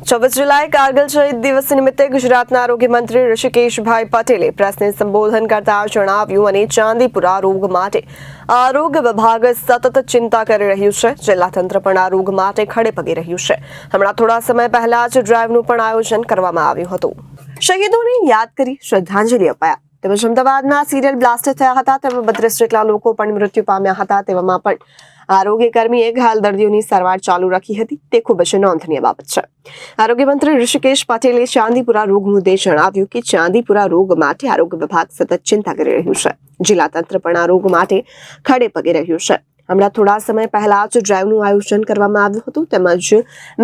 24 જુલાઈ કારગિલ શહીદ દિવસ નિમિત્તે ગુજરાતના આરોગ્ય મંત્રી ઋષિકેશભાઈ પટેલે પ્રેસને સંબોધન કરતા જણાવ્યું અને ચાંદીપુરા રોગ માટે આરોગ્ય વિભાગ સતત ચિંતા કરી રહ્યું છે. જિલ્લા તંત્ર પણ આ રોગ માટે ખડે પગે રહ્યું છે. હમણાં થોડા સમય પહેલા જ ડ્રાઈવનું પણ આયોજન કરવામાં આવ્યું હતું. શહીદોને યાદ કરી શ્રદ્ધાંજલિ અપાયા. તેમજ અમદાવાદમાં સિરિયલ બ્લાસ્ટ થયા હતા તેમાં 32 જેટલા લોકો પણ મૃત્યુ પામ્યા હતા. તેવામાં પણ આરોગ્ય કર્મીએ ઘાયલ દર્દીઓની સારવાર ચાલુ રાખી હતી. તે ખૂબ જ નોંધનીય બાબત છે. આરોગ્ય મંત્રી ઋષિકેશ પટેલે ચાંદીપુરા રોગ મુદ્દે જણાવ્યું કે ચાંદીપુરા રોગ માટે આરોગ્ય વિભાગ સતત ચિંતા કરી રહ્યું છે. જિલ્લા તંત્ર પણ આ રોગ માટે ખડે પગે રહ્યું છે. હમણાં થોડા સમય પહેલા જ ડ્રાઈવનું આયોજન કરવામાં આવ્યું હતું. તેમજ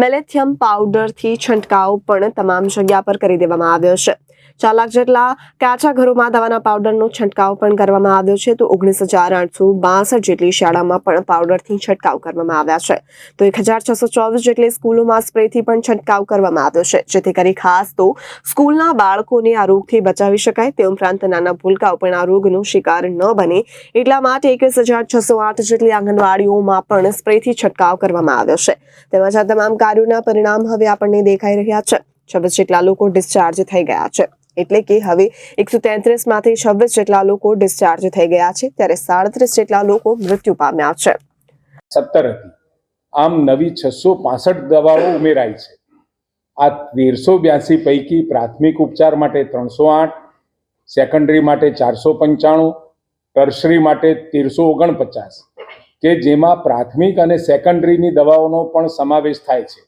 મેલેથિયમ પાવડરથી છંટકાવ પણ તમામ જગ્યા પર કરી દેવામાં આવ્યો છે. 4 લાખ જેટલા કાચા ઘરોમાં દવાના પાવડરનો છંટકાવ પણ કરવામાં આવ્યો છે. તો 19,862 જેટલી શાળામાં પણ પાવડરથી છંટકાવ કરવામાં આવ્યા છે. તો 1,624 જેટલી સ્કૂલોમાં સ્પ્રેથી પણ છંટકાવ કરવામાં આવ્યો છે. જેથી કરી ખાસ તો સ્કૂલના બાળકોને આ રોગથી બચાવી શકાય. તે ઉપરાંત નાના ભૂલકાઓ પણ આ રોગનો શિકાર ન બને એટલા માટે 21,608 જેટલી આંગણવાડીઓમાં પણ સ્પ્રેથી છંટકાવ કરવામાં આવ્યો છે. તેમજ આ તમામ કાર્યોના પરિણામ હવે આપણને દેખાઈ રહ્યા છે. 26 જેટલા લોકો ડિસ્ચાર્જ થઈ ગયા છે. એટલે કે હવે 133 માંથી 26 જેટલા લોકો ડિસ્ચાર્જ થઈ ગયા છે. ત્યારે 37 જેટલા લોકો મૃત્યુ પામ્યા છે. 17 હતી. આમ નવી 665 દવાઓ ઉમેરાઈ છે. આ 1382 પૈકી પ્રાથમિક ઉપચાર માટે 308, સેકન્ડરી માટે 495, ટર્શરી માટે 1349 કે જેમાં પ્રાથમિક અને સેકન્ડરીની દવાઓનો પણ સમાવેશ થાય છે.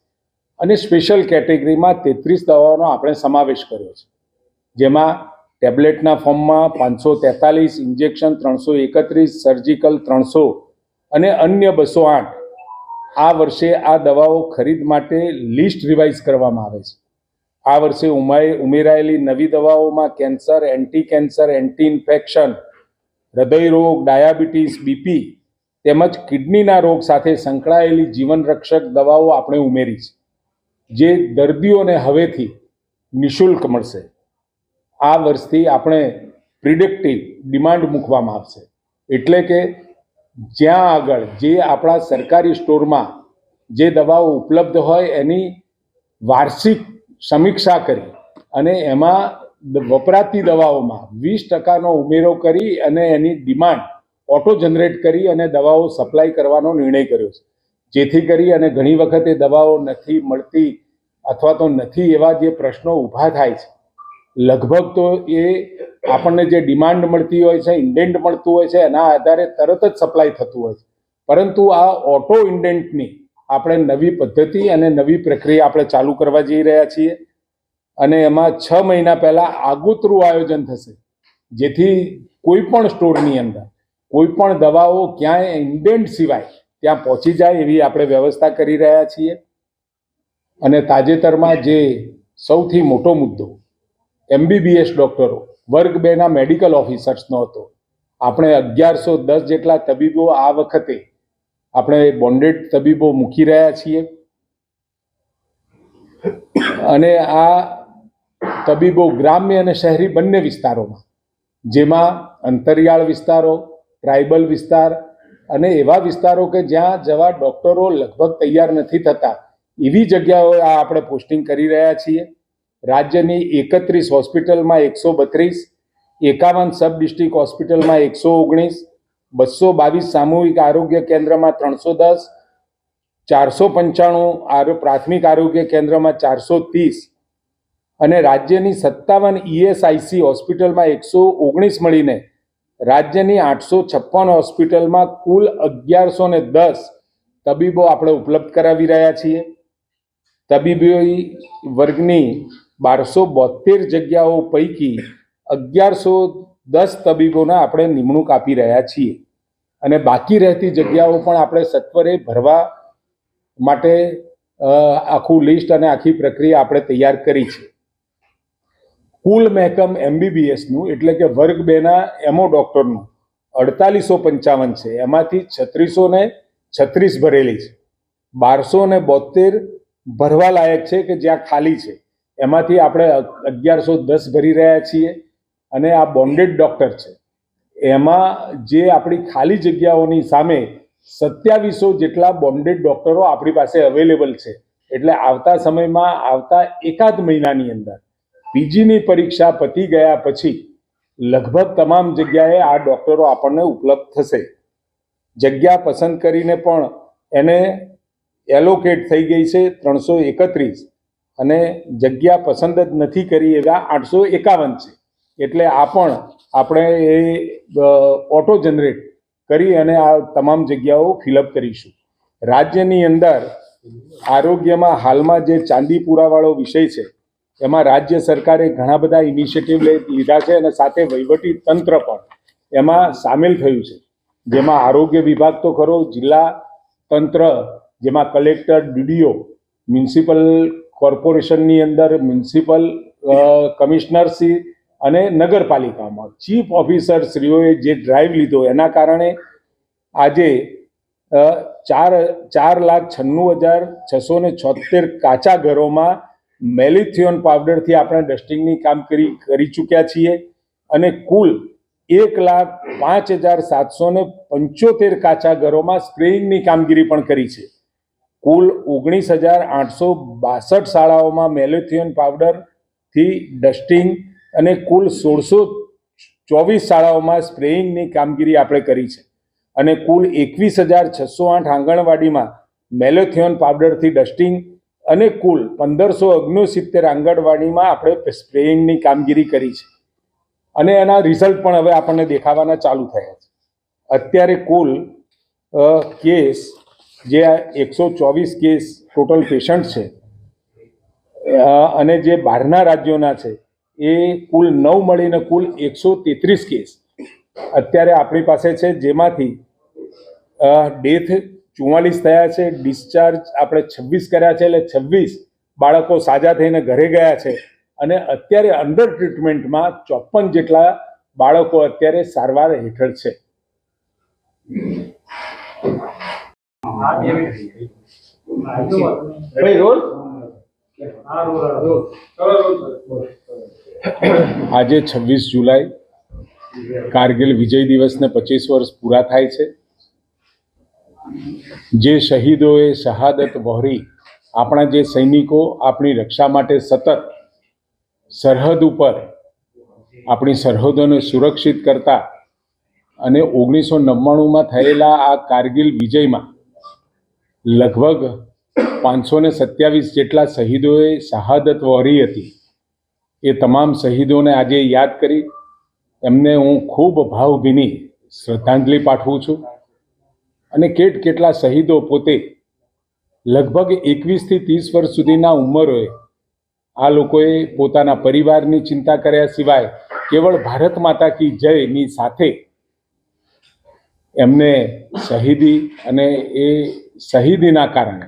અને સ્પેશિયલ કેટેગરીમાં 33 દવાઓનો આપણે સમાવેશ કર્યો છે. જેમાં ટેબ્લેટના ફોર્મમાં 543, ઇન્જેક્શન 331, સર્જિકલ 300 અને અન્ય 208. આ વર્ષે આ દવાઓ ખરીદ માટે લિસ્ટ રિવાઇઝ કરવામાં આવે છે. આ વર્ષે ઉમેરાયેલી નવી દવાઓમાં cancer, anti cancer, anti infection, હૃદયરોગ, ડાયાબિટીસ, બીપી તેમજ કિડનીના રોગ સાથે સંકળાયેલી જીવનરક્ષક દવાઓ આપણે ઉમેરી છે, જે દર્દીઓને હવેથી નિઃશુલ્ક મળશે. આ વર્ષથી આપણે પ્રિડિક્ટિવ ડિમાન્ડ મૂકવામાં આવશે. એટલે કે જ્યાં આગળ જે આપણા સરકારી સ્ટોરમાં જે દવાઓ ઉપલબ્ધ હોય એની વાર્ષિક સમીક્ષા કરી અને એમાં વપરાતી દવાઓમાં 20% ઉમેરો કરી અને એની ડિમાન્ડ ઓટો જનરેટ કરી અને દવાઓ સપ્લાય કરવાનો નિર્ણય કર્યો છે. જેથી કરી અને ઘણી વખતે દવાઓ નથી મળતી અથવા તો નથી એવા જે પ્રશ્નો ઊભા થાય છે, લગભગ તો એ આપણને જે ડિમાન્ડ મળતી હોય છે, ઇન્ડેન્ટ મળતું હોય છે, એના આધારે તરત જ સપ્લાય થતું હોય છે. પરંતુ આ ઓટો ઇન્ડેન્ટની આપણે નવી પદ્ધતિ અને નવી પ્રક્રિયા આપણે ચાલુ કરવા જઈ રહ્યા છીએ. અને એમાં 6 મહિના પહેલાં આગોતરું આયોજન થશે, જેથી કોઈ પણ સ્ટોરની અંદર કોઈ પણ દવાઓ ક્યાંય ઇન્ડેન્ટ સિવાય ત્યાં પહોંચી જાય એવી આપણે વ્યવસ્થા કરી રહ્યા છીએ. અને તાજેતરમાં જે સૌથી મોટો મુદ્દો MBBS ડૉક્ટરો વર્ગ 2ના મેડિકલ ઓફિસર્સનો હતો. આપણે 1110 જેટલા તબીબો આ વખતે આપણે બોન્ડેડ તબીબો મૂકી રહ્યા છીએ. અને આ તબીબો ગ્રામ્ય અને શહેરી બંને વિસ્તારોમાં, જેમાં અંતરિયાળ વિસ્તારો, ટ્રાઇબલ વિસ્તાર અને એવા વિસ્તારો કે જ્યાં જવા ડૉક્ટરો લગભગ તૈયાર નથી થતા એવી જગ્યાઓએ આ આપણે પોસ્ટિંગ કરી રહ્યા છીએ. રાજ્યની 31 હોસ્પિટલમાં 132, 51 સબ ડિસ્ટ્રિક્ટ હોસ્પિટલમાં 119, 222 સામૂહિક આરોગ્ય કેન્દ્રમાં 310, 495 પ્રાથમિક આરોગ્ય કેન્દ્રમાં 430 અને રાજ્યની 57 ESIC હોસ્પિટલમાં 119 મળીને રાજ્યની 856 હોસ્પિટલમાં કુલ 1110 તબીબો આપણે ઉપલબ્ધ કરાવી રહ્યા છીએ. તબીબી વર્ગની 1272 જગ્યાઓ પૈકી 1110 તબીબોને આપણે નિમણૂક આપી રહ્યા છીએ. અને બાકી રહેતી જગ્યાઓ પણ આપણે સત્વરે ભરવા માટે આખું લિસ્ટ અને આખી પ્રક્રિયા આપણે તૈયાર કરી છે. કુલ મહેકમ MBBSનું એટલે કે વર્ગ 2ના એમઓ ડૉક્ટરનું 4855 છે. એમાંથી 3636 ભરેલી છે. 1272 ભરવા લાયક છે કે જ્યાં ખાલી છે. એમાંથી આપણે 1110 ભરી રહ્યા છીએ. અને આ બોન્ડેડ ડૉક્ટર છે, એમાં જે આપણી ખાલી જગ્યાઓની સામે 2700 જેટલા બોન્ડેડ ડૉક્ટરો આપણી પાસે અવેલેબલ છે. એટલે આવતા સમયમાં આવતા એકાદ મહિનાની અંદર પીજીની પરીક્ષા પતી ગયા પછી લગભગ તમામ જગ્યાએ આ ડૉક્ટરો આપણને ઉપલબ્ધ થશે. જગ્યા પસંદ કરીને પણ એને એલોકેટ થઈ ગઈ છે 331 અને જગ્યા પસંદ જ નથી કરી એવા 851 છે. એટલે આ પણ આપણે એ ઓટો જનરેટ કરી અને આ તમામ જગ્યાઓ ફિલઅપ કરીશું. રાજ્યની અંદર આરોગ્યમાં હાલમાં જે ચાંદીપુરાવાળો વિષય છે એમાં રાજ્ય સરકારે ઘણા બધા ઇનિશિયેટિવ લીધા છે અને સાથે વહીવટી તંત્ર પણ એમાં સામેલ થયું છે. જેમાં આરોગ્ય વિભાગ તો ખરો, જિલ્લા તંત્ર જેમાં કલેક્ટર, ડીડીઓ, મ્યુનિસિપલ કોર્પોરેશનની અંદર મ્યુનિસિપલ કમિશનરશ્રી અને નગરપાલિકામાં ચીફ ઓફિસરશ્રીઓએ જે ડ્રાઈવ લીધો એના કારણે આજે 4,96,676 કાચા ઘરોમાં મેલિથિયોન પાવડરથી આપણે ડસ્ટિંગની કામ કરી ચૂક્યા છીએ અને કુલ 1,05,775 કાચા ઘરોમાં સ્પ્રેઇંગની કામગીરી પણ કરી છે. કુલ 19,862 શાળાઓમાં મેલિથિયોન પાવડરથી ડસ્ટિંગ અને કુલ 1,624 શાળાઓમાં સ્પ્રેઇંગની કામગીરી આપણે કરી છે અને કુલ 21,608 આંગણવાડીમાં મેલિથિયોન પાવડરથી ડસ્ટિંગ અને કુલ 1,569 આંગણવાડીમાં આપણે સ્પ્રેઇંગની કામગીરી કરી છે અને એના રિઝલ્ટ પણ હવે આપણને દેખાવાના ચાલુ થયા છે. અત્યારે કુલ કેસ જે 124 કેસ ટોટલ પેશન્ટ છે અને જે બહારના રાજ્યોના છે એ કુલ 9 મળીને કુલ 133 કેસ અત્યારે આપણી પાસે છે, જેમાંથી ડેથ 44 થયા છે, ડિસ્ચાર્જ આપણે 26 કર્યા છે, એટલે 26 બાળકો સાજા થઈને ઘરે ગયા છે અને અત્યારે અંડર ટ્રીટમેન્ટમાં 54 જેટલા બાળકો અત્યારે સારવાર હેઠળ છે. આજે 26 જુલાઈ કારગિલ વિજય દિવસને 25 વર્ષ પૂરા થાય છે. જે શહીદોએ શહાદત વહોરી, આપણા જે સૈનિકો આપણી રક્ષા માટે સતત સરહદ ઉપર આપણી સરહદોને સુરક્ષિત કરતા અને 1999માં થયેલા આ કારગિલ વિજયમાં લગભગ 527 જેટલા શહીદોએ શહાદત વહોરી હતી. એ તમામ શહીદોને આજે યાદ કરી એમને હું ખૂબ ભાવભીની શ્રદ્ધાંજલિ પાઠવું છું અને કેટલા શહીદો પોતે લગભગ 21 થી 30 વર્ષ સુધીના ઉંમરોએ આ લોકોએ પોતાના પરિવારની ચિંતા કર્યા સિવાય કેવળ ભારત માતા કી જયની સાથે એમને શહીદી અને એ શહીદીના કારણે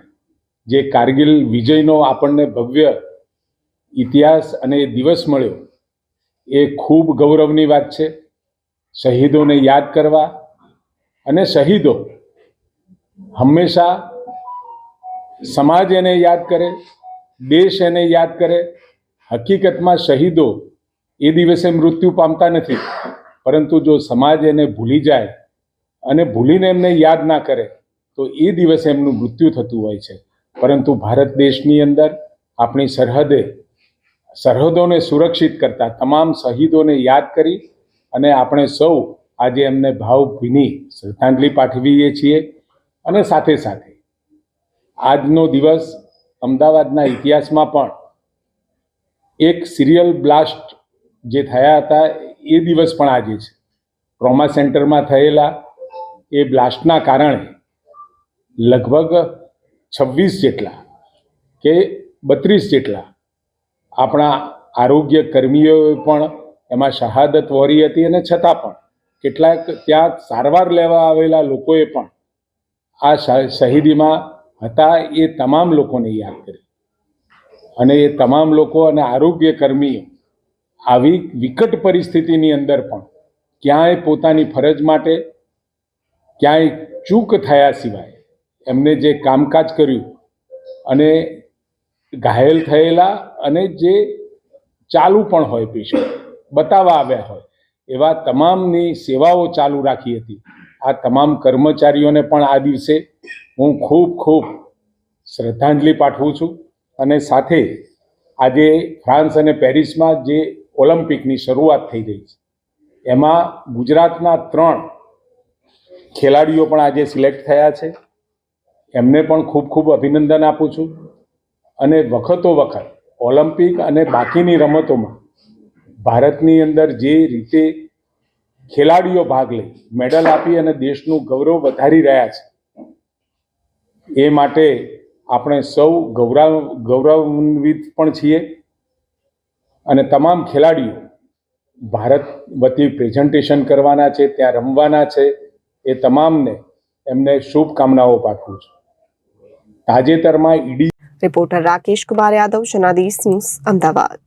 જે કારગિલ વિજયનો આપણને ભવ્ય ઇતિહાસ અને દિવસ મળ્યો એ ખૂબ ગૌરવની વાત છે. શહીદોને યાદ કરવા અને શહીદો હંમેશા સમાજ એને યાદ કરે, દેશ એને યાદ કરે. હકીકતમાં શહીદો એ દિવસે મૃત્યુ પામતા નથી, પરંતુ જો સમાજ એને ભૂલી જાય અને ભૂલીને એમને યાદ ના કરે તો એ દિવસે એમનું મૃત્યુ થતું હોય છે. પરંતુ ભારત દેશની અંદર આપણી સરહદોને સુરક્ષિત કરતા તમામ શહીદોને યાદ કરી અને આપણે સૌ આજે એમને ભાવભીની શ્રદ્ધાંજલિ પાઠવીએ છીએ. અને સાથે સાથે આજનો દિવસ અમદાવાદના ઇતિહાસમાં પણ એક સિરિયલ બ્લાસ્ટ જે થયા હતા એ દિવસ પણ આજે છે. ટ્રોમા સેન્ટરમાં થયેલા એ બ્લાસ્ટના કારણે લગભગ 26 જેટલા કે 32 જેટલા આપણા આરોગ્ય કર્મીઓએ પણ એમાં શહાદત વહોરી હતી અને છતાં પણ કેટલાક ત્યાં સારવાર લેવા આવેલા લોકોએ પણ આ શહીદીમાં હતા. એ તમામ લોકોને યાદ કરી અને એ તમામ લોકો અને આરોગ્ય કર્મીઓ આવી વિકટ પરિસ્થિતિની અંદર પણ ક્યાંય પોતાની ફરજ માટે ક્યાંય ચૂક થયા સિવાય એમને જે કામકાજ કર્યું અને ઘાયલ થયેલા અને જે ચાલુ પણ હોય પેશન્ટ બતાવવા આવ્યા હોય એવા તમામની સેવાઓ ચાલુ રાખી હતી. આ તમામ કર્મચારીઓને પણ આ દિવસે હું ખૂબ શ્રદ્ધાંજલિ પાઠવું છું. અને સાથે આજે ફ્રાન્સ અને પેરિસમાં જે ઓલિમ્પિકની શરૂઆત થઈ રહી છે એમાં ગુજરાતના 3 ખેલાડીઓ પણ આજે સિલેક્ટ થયા છે. એમને પણ ખૂબ ખૂબ અભિનંદન આપું છું. અને વખતો વખત ઓલિમ્પિક અને બાકીની રમતોમાં ભારતની અંદર જે રીતે ખેલાડીઓ ભાગ લઈ મેડલ આપી અને દેશનું ગૌરવ વધારી રહ્યા છે એ માટે આપણે સૌ ગૌરવાન્વિત પણ છીએ. અને તમામ ખેલાડીઓ ભારત વતી પ્રેઝન્ટેશન કરવાના છે, ત્યાં રમવાના છે. એ તમામને એમને શુભકામનાઓ પાઠવું છું. તાજેતરમાં ED reporter Rakesh Kumar Yadav, Janadesh news, Ahmedabad.